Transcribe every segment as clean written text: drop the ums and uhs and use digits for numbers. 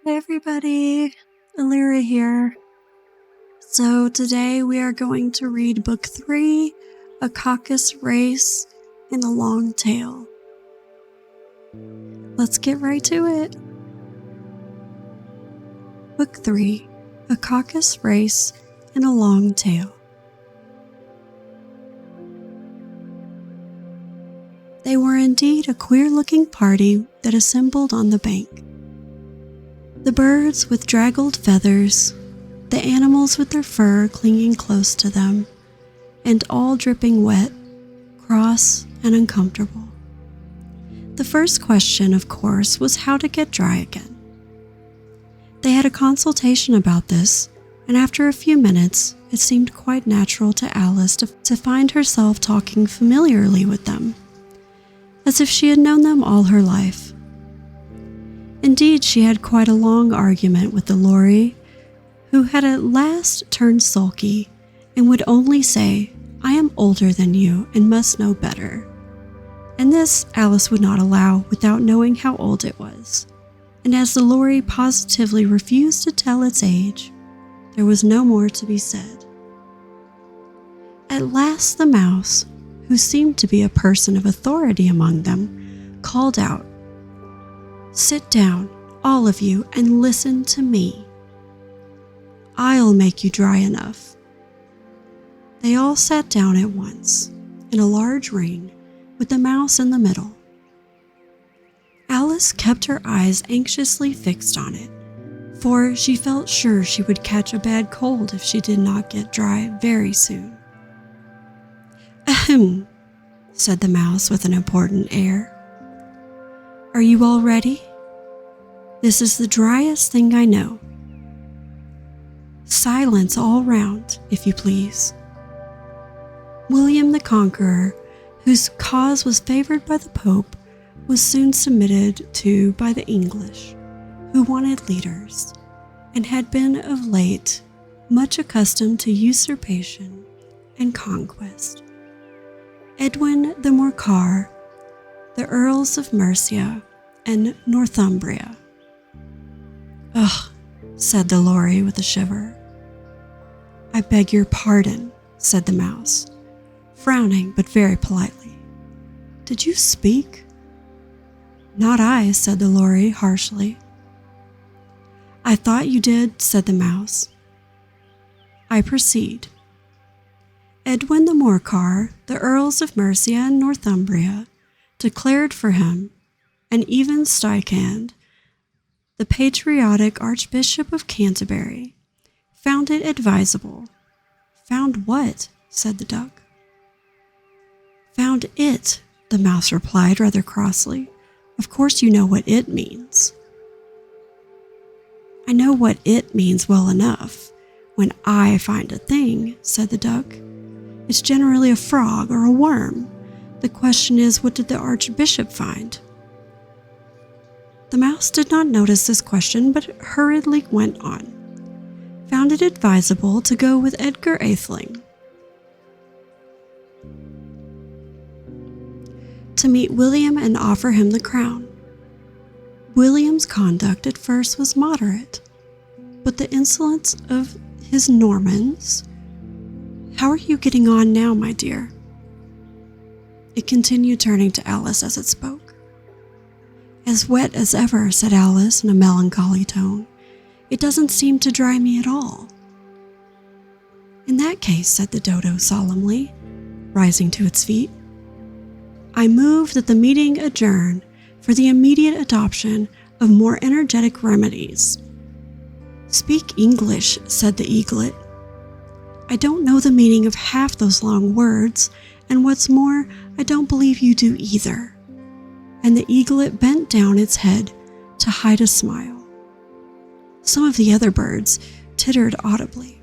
Hey everybody, Elirra here. So today we are going to read Book 3, A Caucus Race and a Long Tail. Let's get right to it. Book 3, A Caucus Race and a Long Tail. They were indeed a queer-looking party that assembled on the bank. The birds with draggled feathers, the animals with their fur clinging close to them, and all dripping wet, cross, and uncomfortable. The first question, of course, was how to get dry again. They had a consultation about this, and after a few minutes, it seemed quite natural to Alice to find herself talking familiarly with them, as if she had known them all her life. Indeed, she had quite a long argument with the Lori, who had at last turned sulky and would only say, "I am older than you and must know better." And this Alice would not allow without knowing how old it was. And as the Lori positively refused to tell its age, there was no more to be said. At last the mouse, who seemed to be a person of authority among them, called out, "Sit down, all of you, and listen to me. I'll make you dry enough." They all sat down at once, in a large ring, with the mouse in the middle. Alice kept her eyes anxiously fixed on it, for she felt sure she would catch a bad cold if she did not get dry very soon. "Ahem," said the mouse with an important air. "Are you all ready? This is the driest thing I know. Silence all round, if you please." William the Conqueror, whose cause was favored by the Pope, was soon submitted to by the English, who wanted leaders, and had been of late much accustomed to usurpation and conquest. Edwin the Morcar, the Earls of Mercia and Northumbria. "Ugh," said the Lori with a shiver. "I beg your pardon," said the mouse, frowning but very politely. "Did you speak?" "Not I," said the Lori harshly. "I thought you did," said the mouse. "I proceed. Edwin the Morcar, the Earls of Mercia and Northumbria, declared for him, and even Stuycand, the patriotic Archbishop of Canterbury, found it advisable." "Found what?" said the duck. "Found it," the mouse replied rather crossly. "Of course you know what it means." "I know what it means well enough. When I find a thing," said the duck, "it's generally a frog or a worm. The question is, what did the Archbishop find?" The mouse did not notice this question, but hurriedly went on. "Found it advisable to go with Edgar Atheling to meet William and offer him the crown. William's conduct at first was moderate, but the insolence of his Normans— How are you getting on now, my dear?" It continued, turning to Alice as it spoke. "As wet as ever," said Alice in a melancholy tone. "It doesn't seem to dry me at all." "In that case," said the dodo solemnly, rising to its feet, "I move that the meeting adjourn for the immediate adoption of more energetic remedies." "Speak English," said the eaglet. "I don't know the meaning of half those long words, and what's more, I don't believe you do either." And the eaglet bent down its head to hide a smile. Some of the other birds tittered audibly.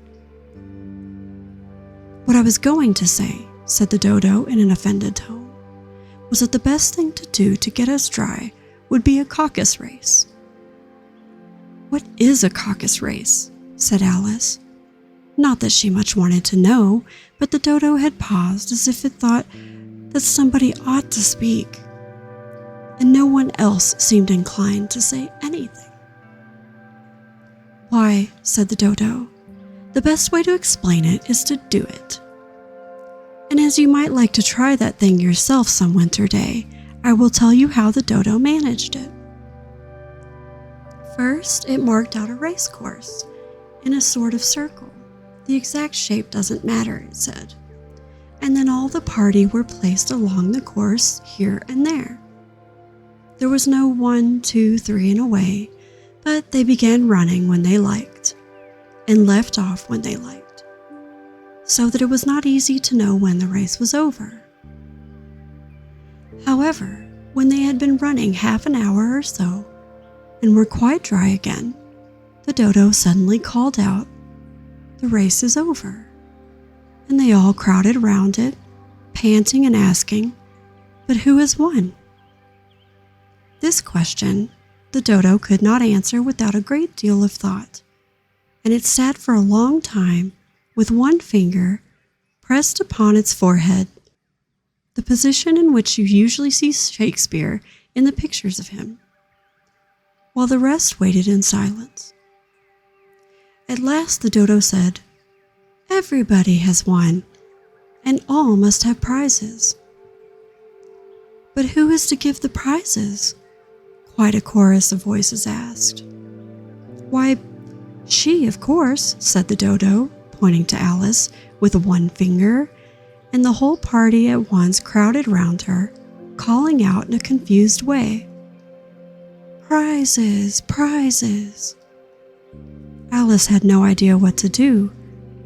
"What I was going to say," said the dodo in an offended tone, "was that the best thing to do to get us dry would be a caucus race." "What is a caucus race?" said Alice. Not that she much wanted to know, but the dodo had paused as if it thought that somebody ought to speak, and no one else seemed inclined to say anything. "Why," said the dodo, "the best way to explain it is to do it. And as you might like to try that thing yourself some winter day, I will tell you how the dodo managed it. First, it marked out a race course in a sort of circle. The exact shape doesn't matter, it said. And then all the party were placed along the course here and there. There was no 1, 2, 3 and away, but they began running when they liked, and left off when they liked, so that it was not easy to know when the race was over. However, when they had been running half an hour or so, and were quite dry again, the dodo suddenly called out, "The race is over," and they all crowded round it, panting and asking, "But who has won?" This question the dodo could not answer without a great deal of thought, and it sat for a long time with one finger pressed upon its forehead, the position in which you usually see Shakespeare in the pictures of him, while the rest waited in silence. At last the dodo said, "Everybody has won, and all must have prizes." "But who is to give the prizes?" quite a chorus of voices asked. "Why, she, of course," said the dodo, pointing to Alice with one finger, and the whole party at once crowded round her, calling out in a confused way, "Prizes, prizes!" Alice had no idea what to do,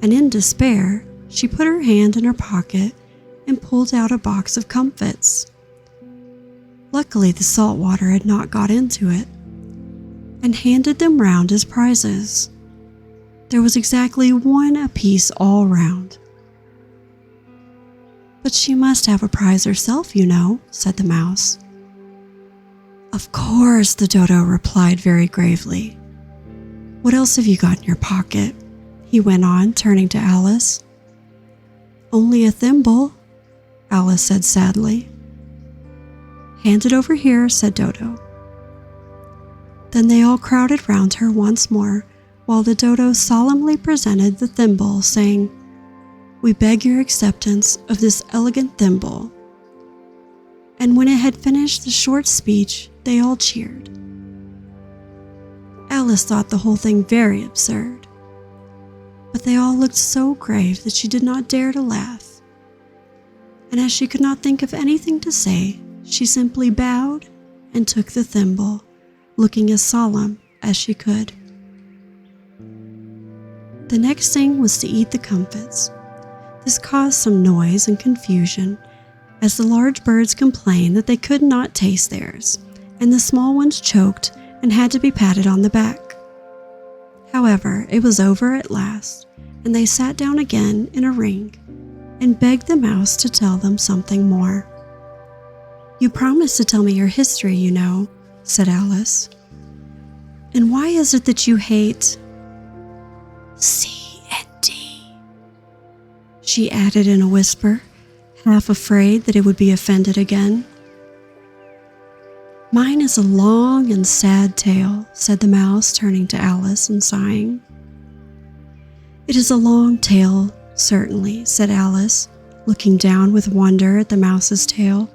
and in despair, she put her hand in her pocket and pulled out a box of comfits. Luckily, the salt water had not got into it, and handed them round as prizes. There was exactly one apiece all round. "But she must have a prize herself, you know," said the mouse. "Of course," the dodo replied very gravely. "What else have you got in your pocket?" he went on, turning to Alice. "Only a thimble," Alice said sadly. "Hand it over here," said Dodo. Then they all crowded round her once more, while the dodo solemnly presented the thimble, saying, "We beg your acceptance of this elegant thimble." And when it had finished the short speech, they all cheered. Alice thought the whole thing very absurd, but they all looked so grave that she did not dare to laugh. And as she could not think of anything to say, she simply bowed and took the thimble, looking as solemn as she could. The next thing was to eat the comfits. This caused some noise and confusion, as the large birds complained that they could not taste theirs, and the small ones choked and had to be patted on the back. However, it was over at last, and they sat down again in a ring and begged the mouse to tell them something more. "You promised to tell me your history, you know," said Alice. "And why is it that you hate C and D?" she added in a whisper, half afraid that it would be offended again. "Mine is a long and sad tale," said the mouse, turning to Alice and sighing. "It is a long tale, certainly," said Alice, looking down with wonder at the mouse's tail.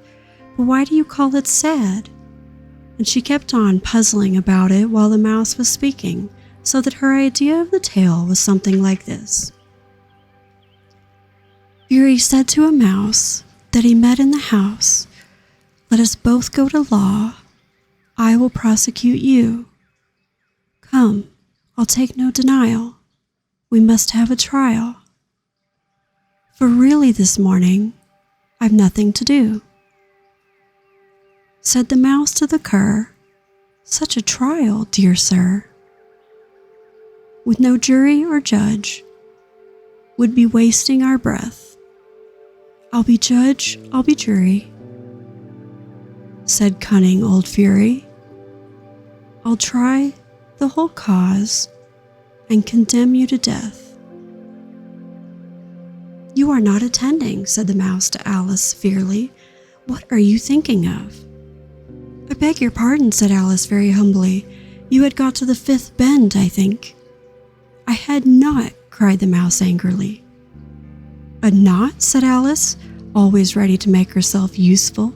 "But why do you call it sad?" And she kept on puzzling about it while the mouse was speaking, so that her idea of the tale was something like this. Fury said to a mouse that he met in the house, "Let us both go to law. I will prosecute you. Come, I'll take no denial. We must have a trial. For really this morning, I've nothing to do." Said the mouse to the cur, "Such a trial, dear sir, with no jury or judge, would be wasting our breath. I'll be judge, I'll be jury," said cunning old Fury. "I'll try the whole cause and condemn you to death." "You are not attending," said the mouse to Alice severely. "What are you thinking of?" "I beg your pardon," said Alice very humbly. "You had got to the 5th bend, I think." "I had not," cried the mouse angrily. "A knot?" said Alice, always ready to make herself useful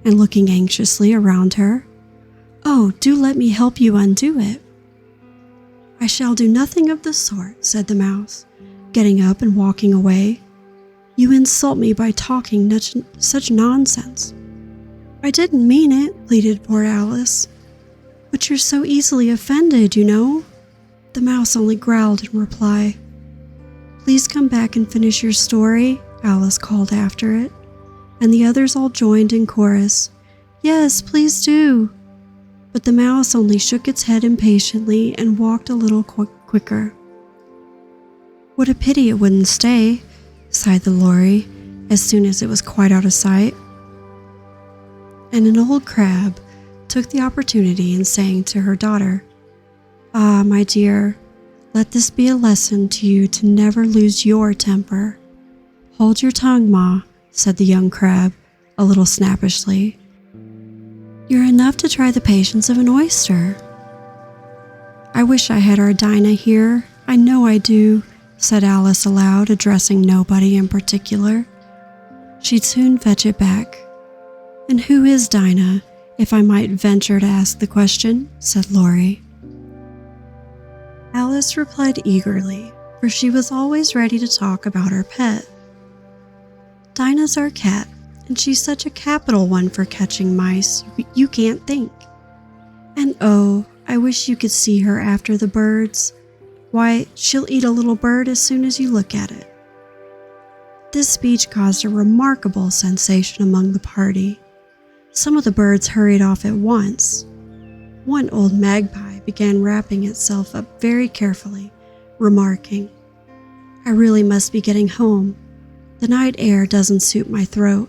and looking anxiously around her. "Oh, do let me help you undo it." "I shall do nothing of the sort," said the mouse, getting up and walking away. "You insult me by talking such nonsense." "I didn't mean it," pleaded poor Alice. "But you're so easily offended, you know." The mouse only growled in reply. "Please come back and finish your story," Alice called after it, and the others all joined in chorus. "Yes, please do." But the mouse only shook its head impatiently and walked a little quicker. "What a pity it wouldn't stay," sighed the Lory, as soon as it was quite out of sight. And an old crab took the opportunity and sang to her daughter, "Ah, my dear, let this be a lesson to you to never lose your temper." "Hold your tongue, Ma," said the young crab, a little snappishly. "You're enough to try the patience of an oyster." "I wish I had our Dinah here, I know I do," said Alice aloud, addressing nobody in particular. She'd soon fetch it back. "And who is Dinah, if I might venture to ask the question?" said Lory. Alice replied eagerly, for she was always ready to talk about her pet. "Dinah's our cat, and she's such a capital one for catching mice, you can't think. And oh, I wish you could see her after the birds. Why, she'll eat a little bird as soon as you look at it." This speech caused a remarkable sensation among the party. Some of the birds hurried off at once. One old magpie began wrapping itself up very carefully, remarking, "I really must be getting home. The night air doesn't suit my throat."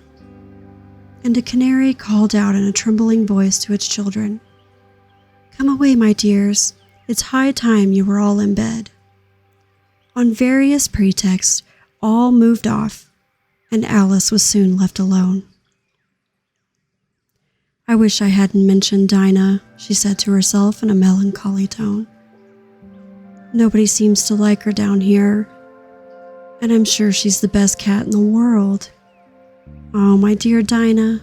And a canary called out in a trembling voice to its children, "Come away, my dears. It's high time you were all in bed." On various pretexts, all moved off, and Alice was soon left alone. "I wish I hadn't mentioned Dinah," she said to herself in a melancholy tone. "Nobody seems to like her down here, and I'm sure she's the best cat in the world. Oh, my dear Dinah,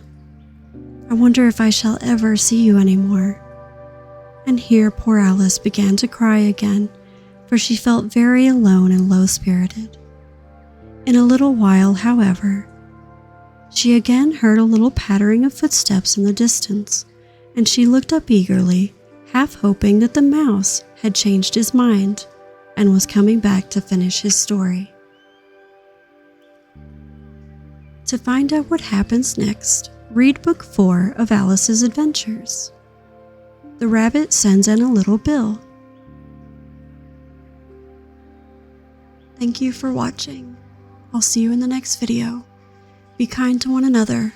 I wonder if I shall ever see you anymore." And here poor Alice began to cry again, for she felt very alone and low-spirited. In a little while, however, she again heard a little pattering of footsteps in the distance, and she looked up eagerly, half hoping that the mouse had changed his mind and was coming back to finish his story. To find out what happens next, read Book 4 of Alice's Adventures. The Rabbit Sends in a Little Bill. Thank you for watching. I'll see you in the next video. Be kind to one another.